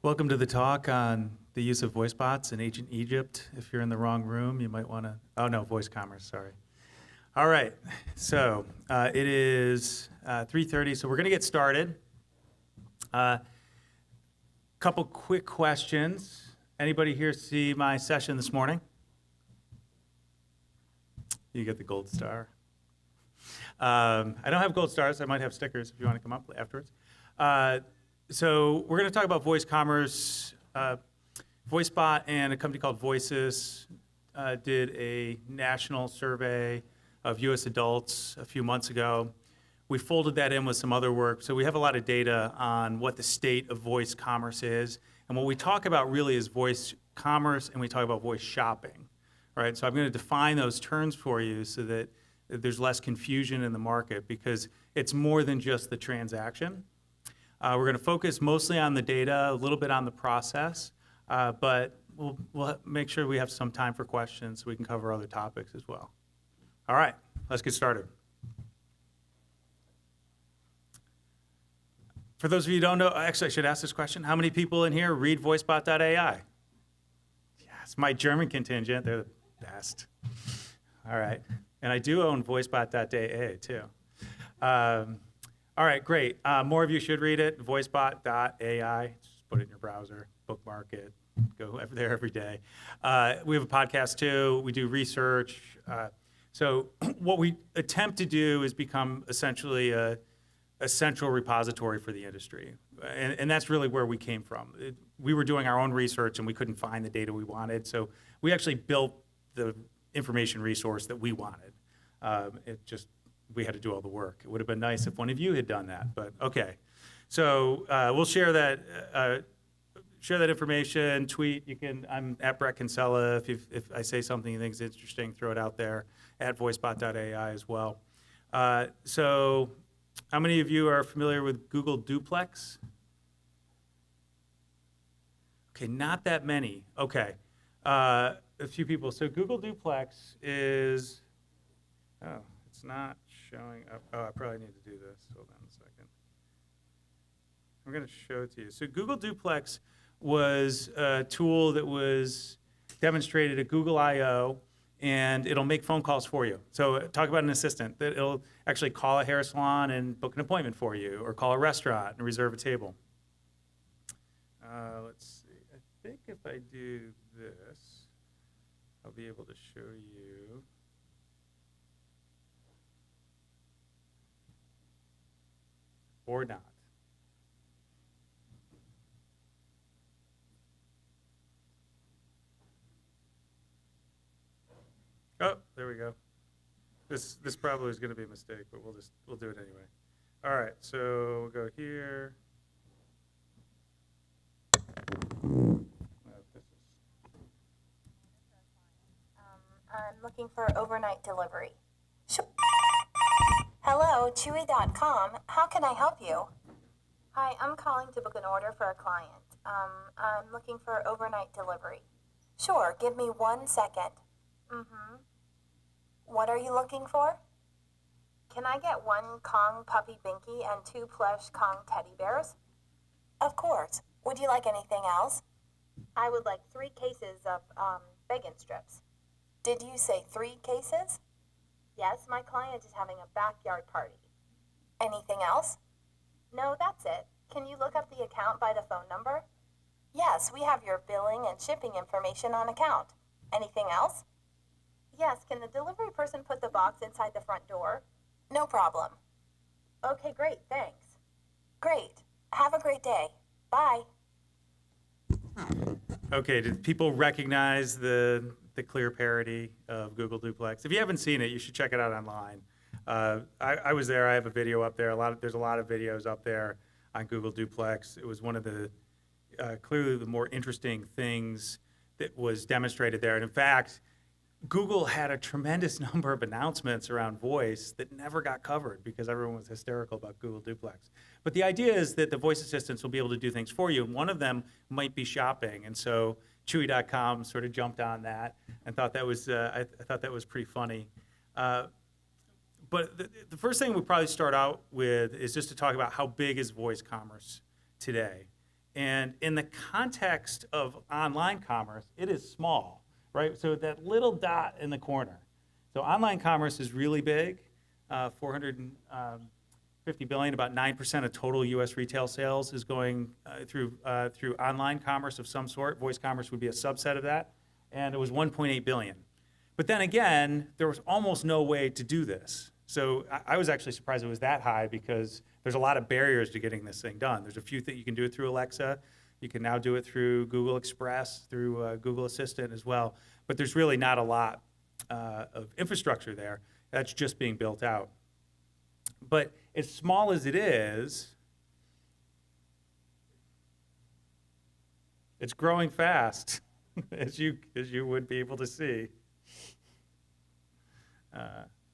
Welcome to the talk on the use of voice bots in ancient Egypt. If you're in the wrong room, you might want to, oh no, voice commerce, sorry. All right, so it is 3:30, so we're gonna get started. Couple quick questions. Anybody here see my session this morning? You get the gold star. I don't have gold stars, I might have stickers if you want to come up afterwards. So we're going to talk about voice commerce. VoiceBot and a company called Voices did a national survey of U.S. adults a few months ago. We folded that in with some other work, so we have a lot of data on what the state of voice commerce is. And what we talk about really is voice commerce, and we talk about voice shopping, right? So I'm going to define those terms for you so that there's less confusion in the market, because it's more than just the transaction. We're going to focus mostly on the data, a little bit on the process, but we'll make sure we have some time for questions so we can cover other topics as well. All right, let's get started. For those of you who don't know, actually I should ask this question. How many people in here read voicebot.ai? Yes, my German contingent, they're the best. All right, and I do own voicebot.ai too. All right, great. More of you should read it, voicebot.ai. Just put it in your browser, bookmark it, go there every day. We have a podcast too. We do research. So what we attempt to do is become essentially a central repository for the industry. And that's really where we came from. We were doing our own research and we couldn't find the data we wanted. So we actually built the information resource that we wanted. We had to do all the work. It would have been nice if one of you had done that, but okay. So we'll share that information, tweet. I'm at Bret Kinsella. If I say something you think is interesting, throw it out there, at voicebot.ai as well. So how many of you are familiar with Google Duplex? Okay, not that many. Okay, a few people. So Google Duplex is, it's not showing up. Oh, I probably need to do this. Hold on a second. I'm going to show it to you. So Google Duplex was a tool that was demonstrated at Google I/O, and it'll make phone calls for you. So talk about an assistant. That it'll actually call a hair salon and book an appointment for you, or call a restaurant and reserve a table. Let's see. I think if I do this, I'll be able to show you. Or not. Oh, there we go. This probably is going to be a mistake, but we'll do it anyway. All right, so we'll go here. I'm looking for overnight delivery. Hello, Chewy.com. How can I help you? Hi, I'm calling to book an order for a client. I'm looking for overnight delivery. Sure, give me 1 second. What are you looking for? Can I get 1 Kong puppy binky and 2 plush Kong teddy bears? Of course. Would you like anything else? I would like 3 cases of bacon strips. Did you say 3 cases? Yes, my client is having a backyard party. Anything else? No, that's it. Can you look up the account by the phone number? Yes, we have your billing and shipping information on account. Anything else? Yes, can the delivery person put the box inside the front door? No problem. Okay, great, thanks. Great. Have a great day. Bye. Okay, did people recognize the clear parody of Google Duplex? If you haven't seen it, you should check it out online. I was there. I have a video up there. There's a lot of videos up there on Google Duplex. It was one of the clearly the more interesting things that was demonstrated there. And in fact, Google had a tremendous number of announcements around voice that never got covered because everyone was hysterical about Google Duplex. But the idea is that the voice assistants will be able to do things for you, and one of them might be shopping. And so Chewy.com sort of jumped on that and thought that was I thought that was pretty funny. But the first thing we'll probably start out with is just to talk about how big is voice commerce today. And in the context of online commerce, it is small, right? So that little dot in the corner. So online commerce is really big, 450 billion, about 9% of total U.S. retail sales is going through online commerce of some sort. Voice commerce would be a subset of that, and it was 1.8 billion. But then again, there was almost no way to do this. So I was actually surprised it was that high because there's a lot of barriers to getting this thing done. There's a few things you can do it through Alexa. You can now do it through Google Express, through Google Assistant as well. But there's really not a lot of infrastructure there. That's just being built out. But as small as it is, it's growing fast, as you would be able to see.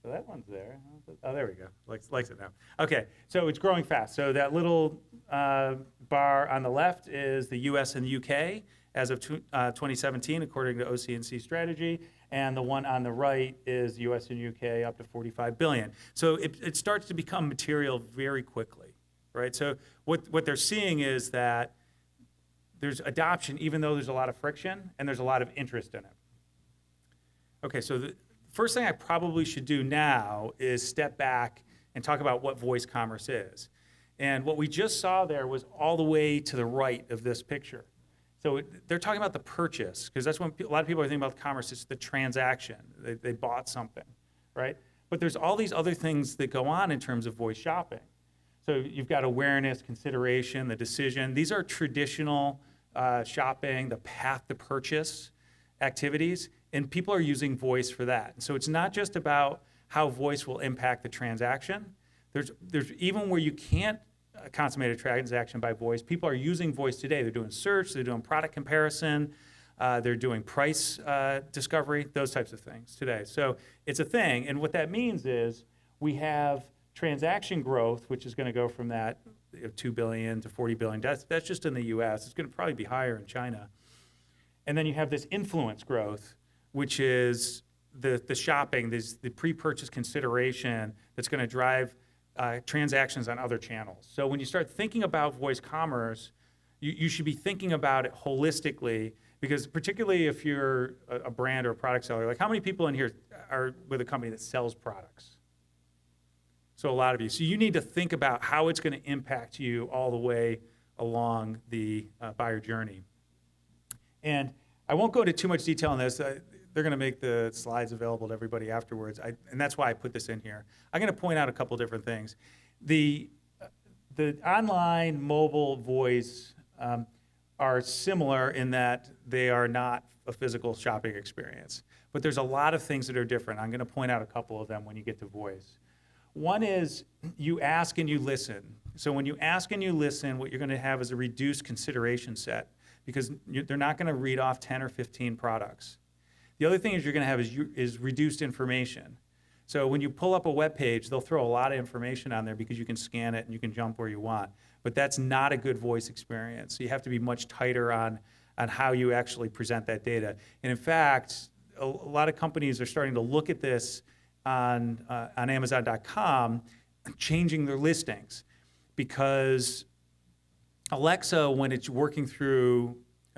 So that one's there. Oh, there we go. Likes it now. Okay, so it's growing fast. So that little bar on the left is the U.S. and the U.K. as of 2017, according to OC&C strategy. And the one on the right is U.S. and U.K. up to 45 billion. So it starts to become material very quickly, right? So what they're seeing is that there's adoption, even though there's a lot of friction and there's a lot of interest in it. Okay, so the first thing I probably should do now is step back and talk about what voice commerce is. And what we just saw there was all the way to the right of this picture. So they're talking about the purchase, because that's when a lot of people are thinking about commerce. It's the transaction. They bought something, right? But there's all these other things that go on in terms of voice shopping. So you've got awareness, consideration, the decision. These are traditional shopping, the path to purchase activities, and people are using voice for that. So it's not just about how voice will impact the transaction. There's even where you can't consummate a transaction by voice, people are using voice today. They're doing search, they're doing product comparison, they're doing price discovery, those types of things today. So it's a thing, and what that means is we have transaction growth, which is going to go from that 2 billion to 40 billion. That's just in the US. It's going to probably be higher in China. And then you have this influence growth, which is the shopping, the pre-purchase consideration that's going to drive transactions on other channels. So when you start thinking about voice commerce, you should be thinking about it holistically, because particularly if you're a brand or a product seller, like how many people in here are with a company that sells products? So a lot of you. So you need to think about how it's going to impact you all the way along the buyer journey. And I won't go into too much detail on this. They're going to make the slides available to everybody afterwards, and that's why I put this in here. I'm going to point out a couple different things. The online mobile voice are similar in that they are not a physical shopping experience, but there's a lot of things that are different. I'm going to point out a couple of them when you get to voice. One is you ask and you listen. So when you ask and you listen, what you're going to have is a reduced consideration set, because they're not going to read off 10 or 15 products. The other thing is you're going to have is reduced information. So when you pull up a web page, they'll throw a lot of information on there because you can scan it and you can jump where you want. But that's not a good voice experience. So you have to be much tighter on how you actually present that data. And in fact, a lot of companies are starting to look at this on Amazon.com, changing their listings, because Alexa, when it's working through,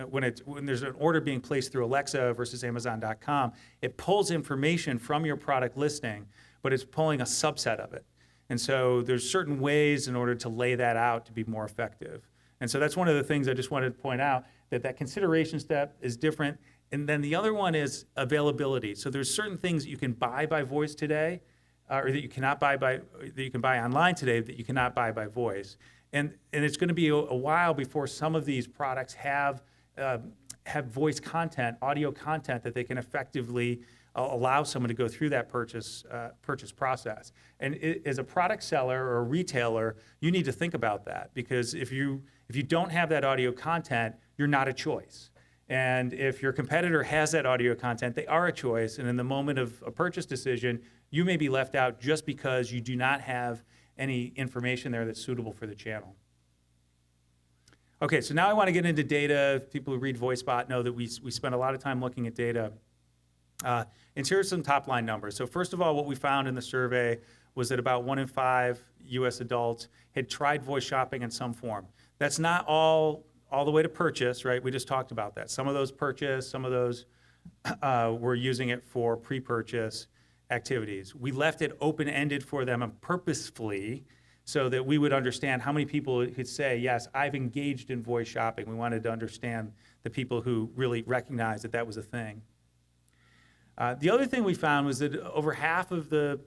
when there's an order being placed through Alexa versus Amazon.com, it pulls information from your product listing, but it's pulling a subset of it. And so there's certain ways in order to lay that out to be more effective. And so that's one of the things I just wanted to point out, that consideration step is different. And then the other one is availability. So there's certain things that you can buy by voice today, or that you cannot buy that you can buy online today that you cannot buy by voice. And it's going to be a while before some of these products have voice content, audio content that they can effectively allow someone to go through that purchase process. And as a product seller or a retailer, you need to think about that, because if you don't have that audio content, you're not a choice. And if your competitor has that audio content, they are a choice. And in the moment of a purchase decision, you may be left out just because you do not have any information there that's suitable for the channel. Okay, so now I want to get into data. People who read VoiceBot know that we spend a lot of time looking at data. And here's some top line numbers. So first of all, what we found in the survey was that about 1 in 5 US adults had tried voice shopping in some form. That's not all all the way to purchase, right? We just talked about that. Some of those purchase, some of those were using it for pre-purchase activities. We left it open-ended for them purposefully so that we would understand how many people could say, yes, I've engaged in voice shopping. We wanted to understand the people who really recognized that that was a thing. The other thing we found was that over half of the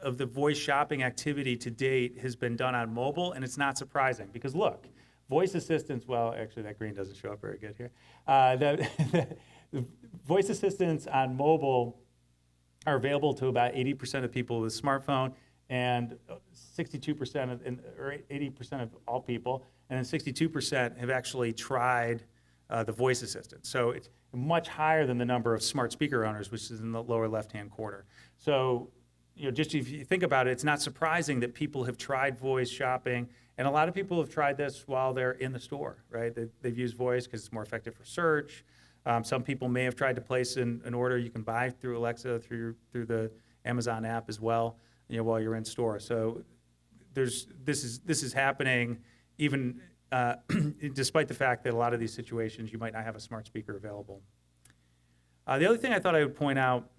voice shopping activity to date has been done on mobile, and it's not surprising because look, voice assistants, well, actually that green doesn't show up very good here. The voice assistants on mobile are available to about 80% of people with a smartphone and 62% or 80% of all people, and then 62% have actually tried the voice assistant. So it's much higher than the number of smart speaker owners, which is in the lower left-hand corner. So, just if you think about it, it's not surprising that people have tried voice shopping, and a lot of people have tried this while they're in the store, right? They've used voice because it's more effective for search. Some people may have tried to place an order you can buy through Alexa, through the Amazon app as well, while you're in store. So this is happening even despite the fact that a lot of these situations you might not have a smart speaker available. The other thing I thought I would point out,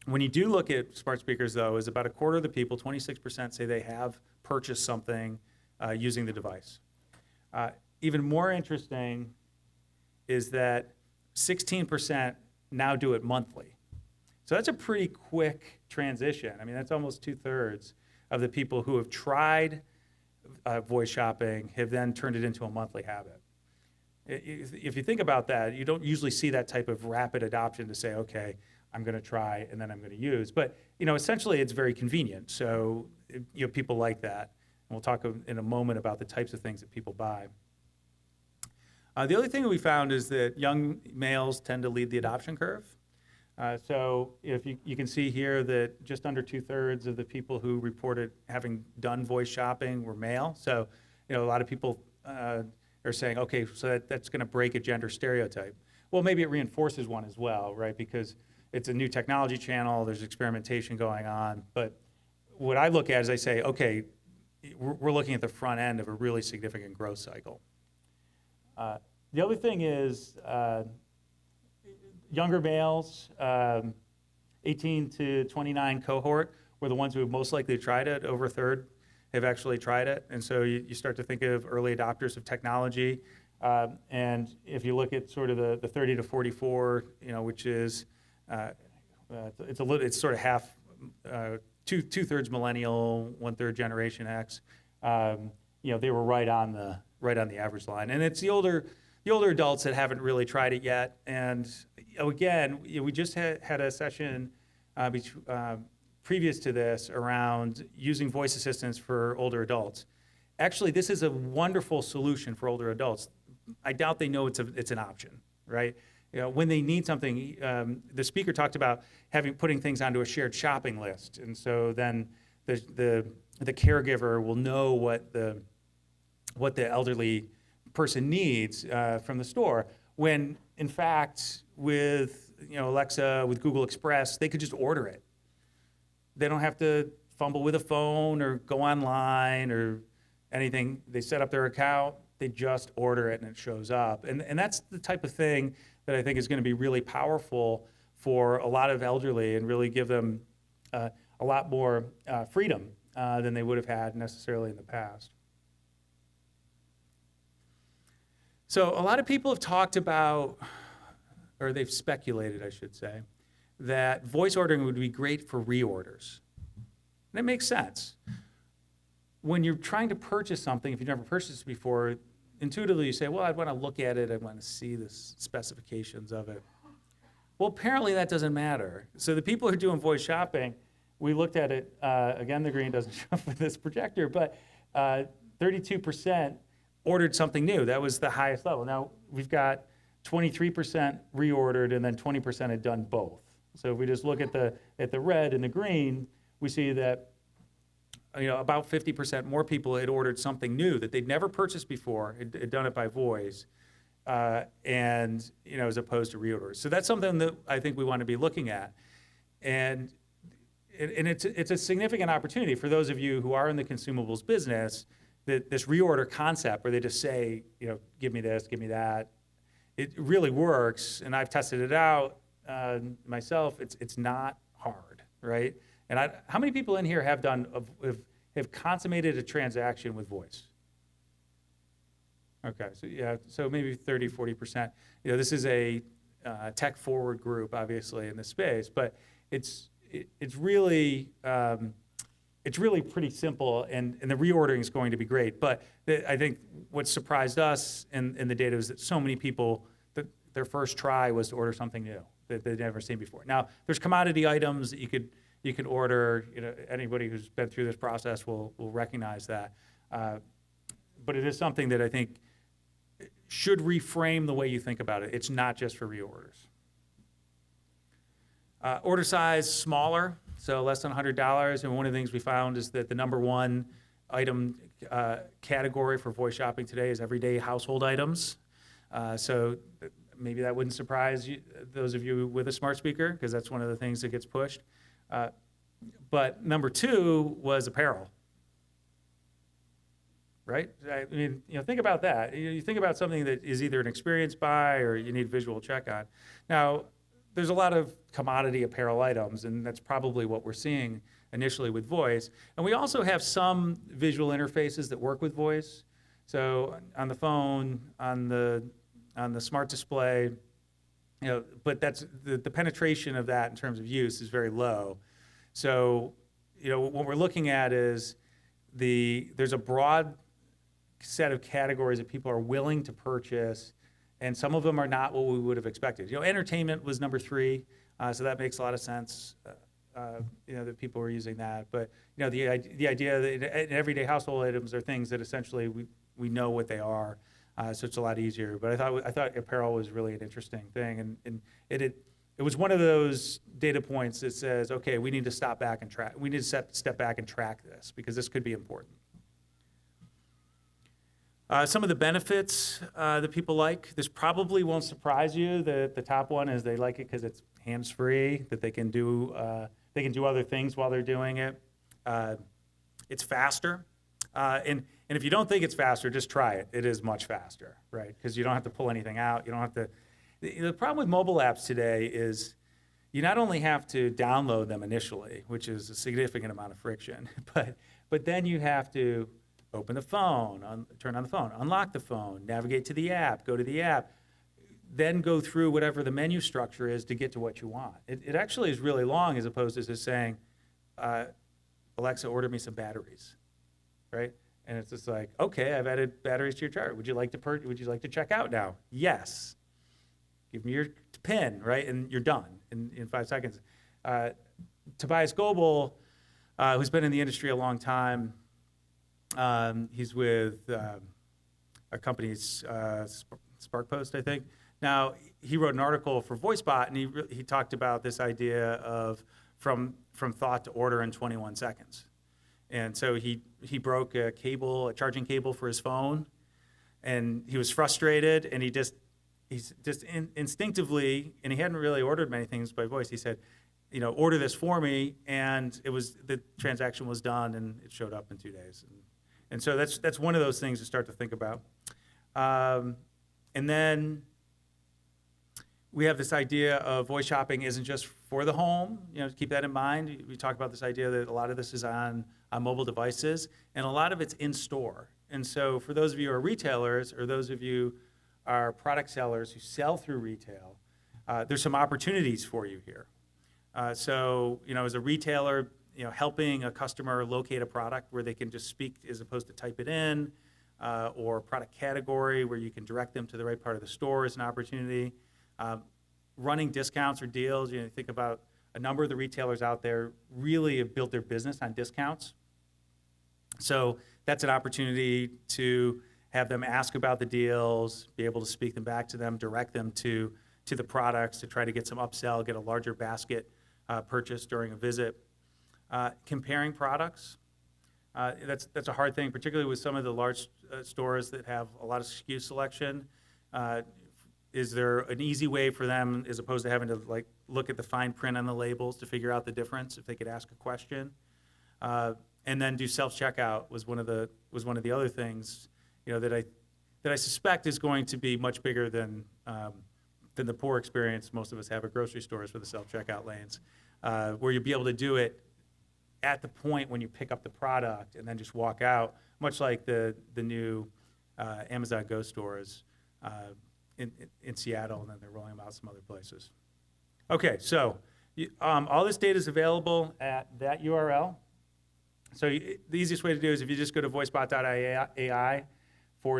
when you do look at smart speakers, though, is about a quarter of the people, 26%, say they have purchased something using the device. Even more interesting is that 16% now do it monthly. So that's a pretty quick transition. I mean, that's almost 2/3 of the people who have tried voice shopping have then turned it into a monthly habit. If you think about that, you don't usually see that type of rapid adoption to say, okay, I'm going to try and then I'm going to use. But essentially, it's very convenient. So people like that. And we'll talk in a moment about the types of things that people buy. The other thing that we found is that young males tend to lead the adoption curve. So if you can see here that just under 2/3 of the people who reported having done voice shopping were male. So a lot of people are saying, okay, so that's going to break a gender stereotype. Well, maybe it reinforces one as well, right? Because it's a new technology channel, there's experimentation going on. But what I look at is I say, okay, we're looking at the front end of a really significant growth cycle. The other thing is younger males, 18 to 29 cohort, were the ones who have most likely tried it. Over a third have actually tried it. And so you start to think of early adopters of technology. And if you look at sort of the 30 to 44, which is, it's sort of half, 2/3 millennial, 1/3 Generation X. They were right on the average line. And it's the older adults that haven't really tried it yet. And again, we just had a session previous to this around using voice assistants for older adults. Actually, this is a wonderful solution for older adults. I doubt they know it's an option, right? When they need something, the speaker talked about putting things onto a shared shopping list, and so then the caregiver will know what the elderly person needs from the store. When in fact, with Alexa, with Google Express, they could just order it. They don't have to fumble with a phone or go online or anything. They set up their account, they just order it and it shows up. And that's the type of thing that I think is going to be really powerful for a lot of elderly and really give them a lot more freedom than they would have had necessarily in the past. So a lot of people have talked about, or they've speculated, I should say, that voice ordering would be great for reorders. And it makes sense. When you're trying to purchase something, if you've never purchased it before, intuitively you say, well, I want to look at it, I want to see the specifications of it. Well, apparently that doesn't matter. So the people who are doing voice shopping, we looked at it, again, the green doesn't show up with this projector, but 32% ordered something new. That was the highest level. Now, we've got 23% reordered and then 20% had done both. So if we just look at the red and the green, we see that about 50% more people had ordered something new that they'd never purchased before, had done it by voice, and as opposed to reorders. So that's something that I think we want to be looking at, and it's a significant opportunity for those of you who are in the consumables business this reorder concept where they just say, give me this, give me that, it really works, and I've tested it out myself. It's not hard, right? And how many people in here have consummated a transaction with voice? Okay, so yeah, so maybe 30, 40%. This is a tech-forward group, obviously, in this space, but it's really pretty simple, and the reordering is going to be great. But I think what surprised us in the data was that so many people, their first try was to order something new that they'd never seen before. Now, there's commodity items that you could order. Anybody who's been through this process will recognize that. But it is something that I think should reframe the way you think about it. It's not just for reorders. Order size smaller, so less than $100. And one of the things we found is that the number one item category for voice shopping today is everyday household items. So maybe that wouldn't surprise you, those of you with a smart speaker, because that's one of the things that gets pushed. But number two was apparel. Right? I mean, think about that. You think about something that is either an experience buy or you need visual check on. Now, there's a lot of commodity apparel items, and that's probably what we're seeing initially with voice. And we also have some visual interfaces that work with voice. So on the phone, on the smart display, but that's the penetration of that in terms of use is very low. So, what we're looking at is there's a broad set of categories that people are willing to purchase, and some of them are not what we would have expected. Entertainment was number 3, so that makes a lot of sense. That people were using that, but the idea that everyday household items are things that essentially we know what they are, so it's a lot easier. But I thought apparel was really an interesting thing, and it was one of those data points that says, okay, we need to step back and track this because this could be important. Some of the benefits that people like, this probably won't surprise you. The top one is they like it because it's hands-free, that they can do other things while they're doing it. It's faster, and if you don't think it's faster, just try it. It is much faster, right? Because you don't have to pull anything out. You don't have to. The problem with mobile apps today is you not only have to download them initially, which is a significant amount of friction, but then you have to open the phone, turn on the phone, unlock the phone, navigate to the app, go to the app, then go through whatever the menu structure is to get to what you want. It actually is really long as opposed to just saying, Alexa, order me some batteries, right? And it's just like, okay, I've added batteries to your chart. Would you like to check out now? Yes. Give me your PIN, right? And you're done in 5 seconds. Tobias Goebel, who's been in the industry a long time, he's with a company, SparkPost, I think. Now, he wrote an article for VoiceBot, and he talked about this idea of from thought to order in 21 seconds. And so he broke a charging cable for his phone, and he was frustrated, and he's just instinctively, and he hadn't really ordered many things by voice. He said, order this for me, and the transaction was done, and it showed up in 2 days. And so that's one of those things to start to think about. And then we have this idea of voice shopping isn't just for the home. Keep that in mind. We talk about this idea that a lot of this is on mobile devices, and a lot of it's in store. And so for those of you who are retailers, or those of you are product sellers who sell through retail, there's some opportunities for you here. So as a retailer, helping a customer locate a product where they can just speak as opposed to type it in, or product category where you can direct them to the right part of the store is an opportunity. Running discounts or deals, think about a number of the retailers out there really have built their business on discounts. So that's an opportunity to have them ask about the deals, be able to speak them back to them, direct them to the products to try to get some upsell, get a larger basket purchase during a visit. Comparing products, that's a hard thing, particularly with some of the large stores that have a lot of SKU selection. Is there an easy way for them, as opposed to having to look at the fine print on the labels to figure out the difference, if they could ask a question? and then do self-checkout was one of the other things, that I suspect is going to be much bigger than the poor experience most of us have at grocery stores with the self-checkout lanes, where you'll be able to do it at the point when you pick up the product and then just walk out, much like the new Amazon Go stores in Seattle, and then they're rolling them out some other places. Okay, so all this data is available at that URL. So the easiest way to do is if you just go to voicebot.ai / or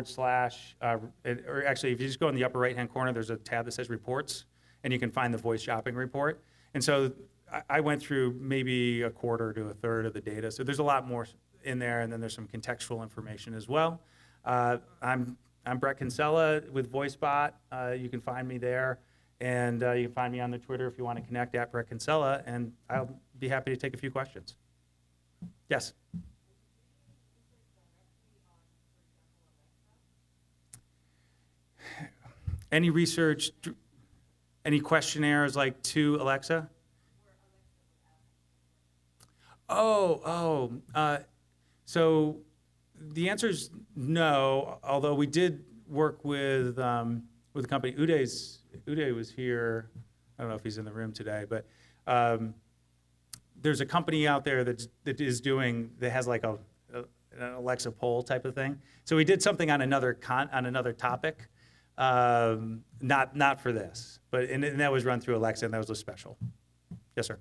actually if you just go in the upper right-hand corner, there's a tab that says reports, and you can find the voice shopping report. And so I went through maybe a quarter to a third of the data. So there's a lot more in there, and then there's some contextual information as well. I'm Bret Kinsella with VoiceBot. You can find me there, and you can find me on the Twitter if you want to connect at Bret Kinsella, and I'll be happy to take a few questions. Yes? Any research, any questionnaires like to Alexa? So the answer is no, although we did work with a company. Uday was here. I don't know if he's in the room today, but there's a company out there that has like an Alexa poll type of thing. So we did something on another topic, not for this, but and that was run through Alexa, and that was a special. Yes, sir.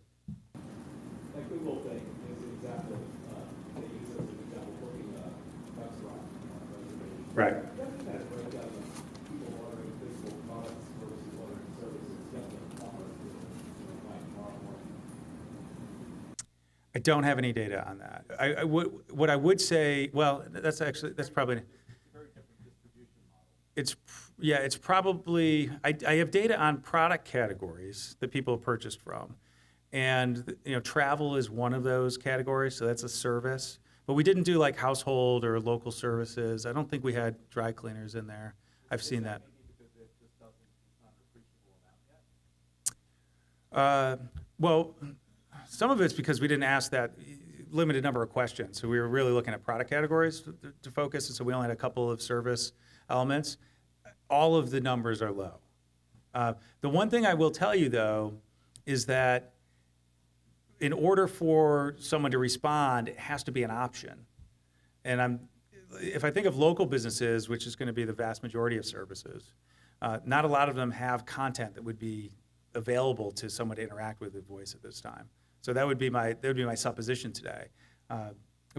That Google thing is an example. They use it as an example booking a restaurant reservation. Right. That's kind of breakdown of people ordering physical products versus ordering services. Definitely commerce is like tomorrow morning. I don't have any data on that. What I would say, well, that's probably. Very different distribution model. It's probably, I have data on product categories that people have purchased from. And, travel is one of those categories, so that's a service. But we didn't do like household or local services. I don't think we had dry cleaners in there. I've seen that. Because it just doesn't, it's not an appreciable amount yet? Well, some of it's because we didn't ask that limited number of questions. So we were really looking at product categories to focus, and so we only had a couple of service elements. All of the numbers are low. The one thing I will tell you, though, is that in order for someone to respond, it has to be an option. And if I think of local businesses, which is going to be the vast majority of services, not a lot of them have content that would be available to someone to interact with voice at this time. So that would be my supposition today.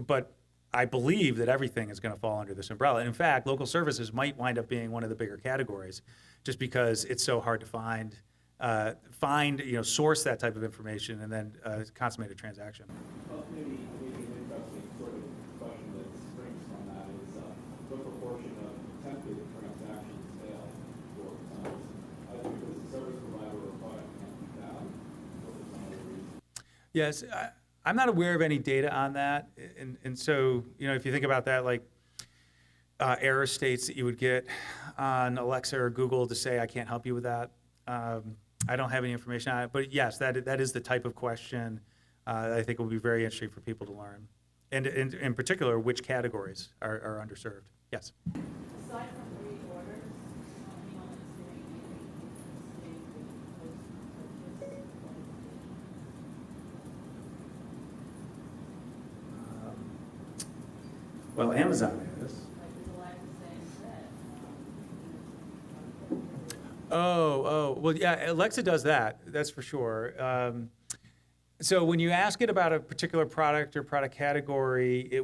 But I believe that everything is going to fall under this umbrella. And in fact, local services might wind up being one of the bigger categories, just because it's so hard to find, source that type of information and then consummate a transaction. Well, maybe an interesting sort of question that springs from that is what proportion of attempted transactions fail for times, either because the service provider or product can't be found, or for some other reason. Yes, I'm not aware of any data on that. And so, if you think about that, like error states that you would get on Alexa or Google to say, I can't help you with that. I don't have any information on it, but yes, that is the type of question I think will be very interesting for people to learn. And in particular, which categories are underserved. Yes? Aside from reorders, anyone that's doing anything Well, Amazon is. like there's a line saying that, Well, yeah, Alexa does that. That's for sure. So when you ask it about a particular product or product category,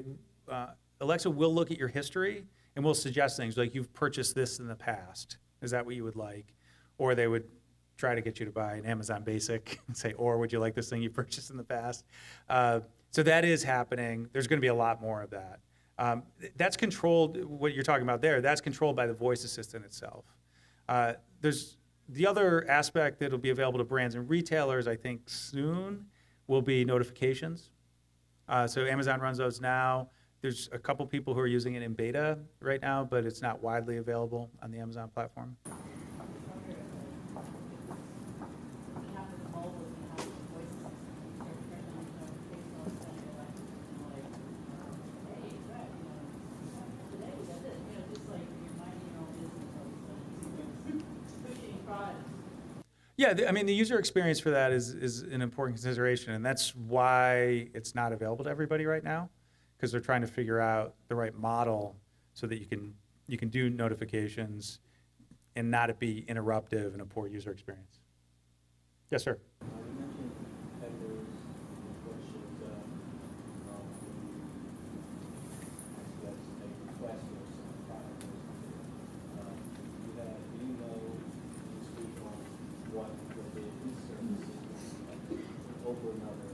Alexa will look at your history and will suggest things like you've purchased this in the past. Is that what you would like? Or they would try to get you to buy an Amazon Basic and say, or would you like this thing you purchased in the past? So that is happening. There's going to be a lot more of that. That's controlled, what you're talking about there, that's controlled by the voice assistant itself. There's the other aspect that will be available to brands and retailers, I think soon, will be notifications. So Amazon runs those now. There's a couple people who are using it in beta right now, but it's not widely available on the Amazon platform. we have the mobile, we have the voice assistant, we start turning on notifications, sending like Yeah, I mean, the user experience for that is an important consideration, and that's why it's not available to everybody right now, because they're trying to figure out the right model so that you can do notifications and not it be interruptive and a poor user experience. Yes, sir. You mentioned competitors, what should, actually that's a request or some product or something. Do you know, you speak on what the these services over another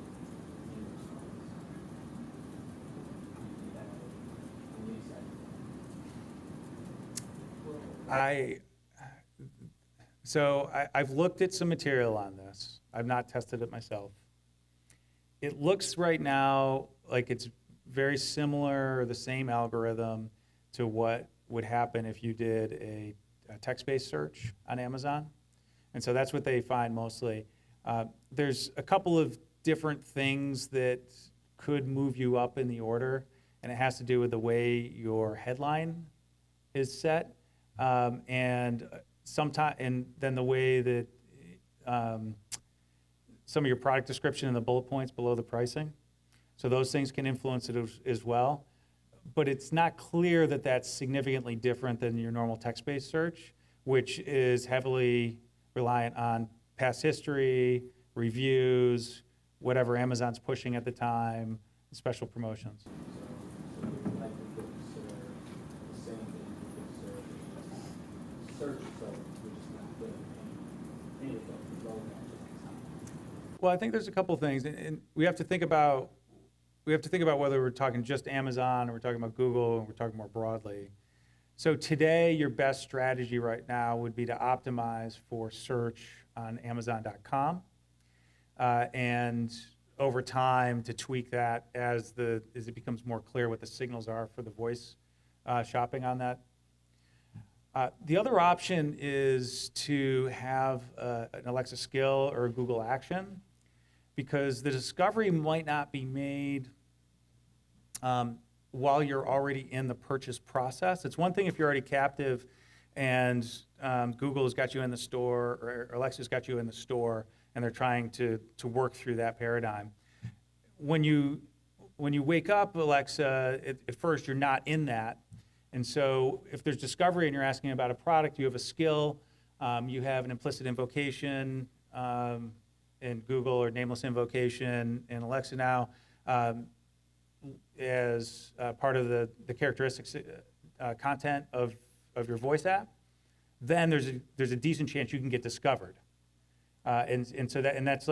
in response? Do you have any insight? I've looked at some material on this. I've not tested it myself. It looks right now like it's very similar, or the same algorithm to what would happen if you did a text-based search on Amazon. And so that's what they find mostly. There's a couple of different things that could move you up in the order, and it has to do with the way your headline is set, and then the way that some of your product description and the bullet points below the pricing. So those things can influence it as well. But it's not clear that that's significantly different than your normal text-based search, which is heavily reliant on past history, reviews, whatever Amazon's pushing at the time, special promotions. So you likely could consider the same thing you consider the search itself, which is not good, any of those relevant at the time. Well, I think there's a couple things, and we have to think about whether we're talking just Amazon or we're talking about Google and we're talking more broadly. So today, your best strategy right now would be to optimize for search on Amazon.com, and over time to tweak that as it becomes more clear what the signals are for the voice shopping on that. The other option is to have an Alexa skill or a Google action, because the discovery might not be made while you're already in the purchase process. It's one thing if you're already captive and Google has got you in the store, or Alexa's got you in the store, and they're trying to work through that paradigm. When you wake up, Alexa, at first you're not in that. And so if there's discovery and you're asking about a product, you have a skill, you have an implicit invocation in Google, or nameless invocation in Alexa now, as part of the characteristics content of your voice app, then there's a decent chance you can get discovered. That's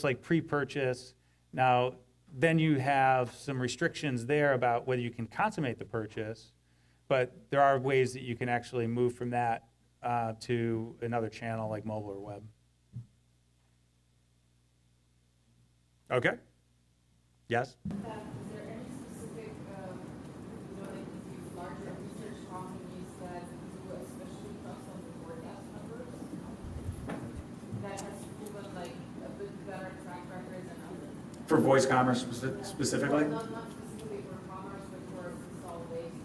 like pre-purchase. Now, then you have some restrictions there about whether you can consummate the purchase, but there are ways that you can actually move from that to another channel like mobile or web. Okay. Yes? Is there any specific, like these larger research companies that do especially custom forecast numbers that has proven like a bit better track record than others? For voice commerce specifically? Well, not specifically for commerce, but for installed base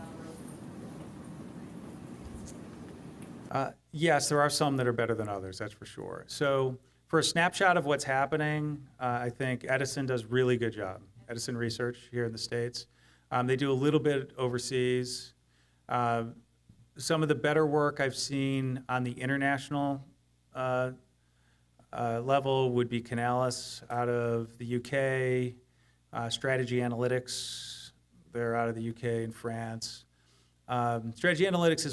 numbers. Yes, there are some that are better than others, that's for sure. So for a snapshot of what's happening, I think Edison does really good job. Edison Research here in the States. They do a little bit overseas. Some of the better work I've seen on the international level would be Canalys out of the UK, Strategy Analytics, they're out of the UK and France. Strategy Analytics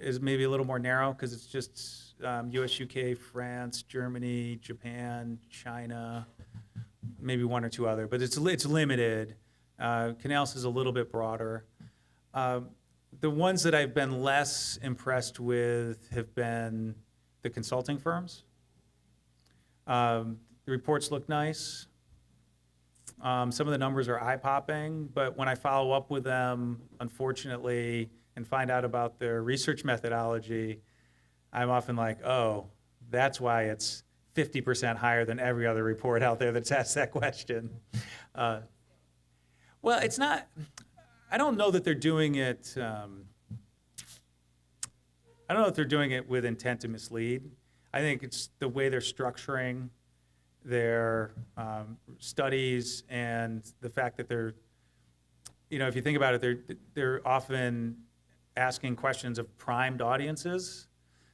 is maybe a little more narrow because it's just US, UK, France, Germany, Japan, China, maybe one or two other, but it's limited. Canalys is a little bit broader. The ones that I've been less impressed with have been the consulting firms. The reports look nice. Some of the numbers are eye-popping, but when I follow up with them, unfortunately, and find out about their research methodology, I'm often like, oh, that's why it's 50% higher than every other report out there that's asked that question. Well, it's not, I don't know that they're doing it, I don't know if they're doing it with intent to mislead. I think it's the way they're structuring their studies and the fact that they're, if you think about it, they're often asking questions of primed audiences,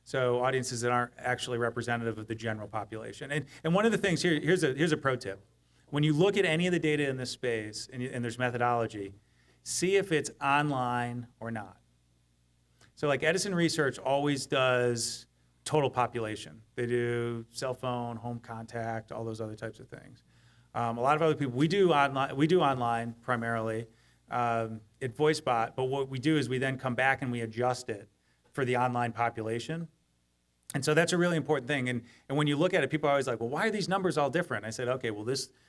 so audiences that aren't actually representative of the general population. And one of the things here, here's a pro tip. When you look at any of the data in this space and there's methodology, see if it's online or not. So like Edison Research always does total population. They do cell phone, home contact, all those other types of things. A lot of other people, we do online primarily at VoiceBot, but what we do is we then come back and we adjust it for the online population. And so that's a really important thing. And when you look at it, people are always like, well, why are these numbers all different? I said, okay, well,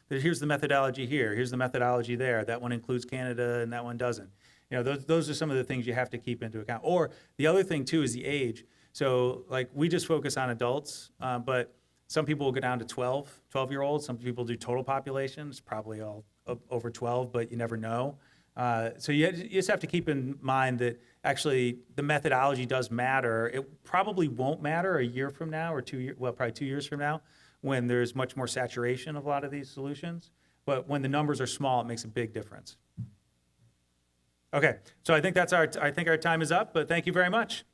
here's the methodology here. Here's the methodology there. That one includes Canada and that one doesn't. Those are some of the things you have to keep into account. Or the other thing, too, is the age. So, like, we just focus on adults, but some people will go down to 12-year-olds. Some people do total population. It's probably all over 12, but you never know. So you just have to keep in mind that actually the methodology does matter. It probably won't matter a year from now or 2 years, well, probably 2 years from now when there's much more saturation of a lot of these solutions. But when the numbers are small, it makes a big difference. Okay, so I think our time is up, but thank you very much.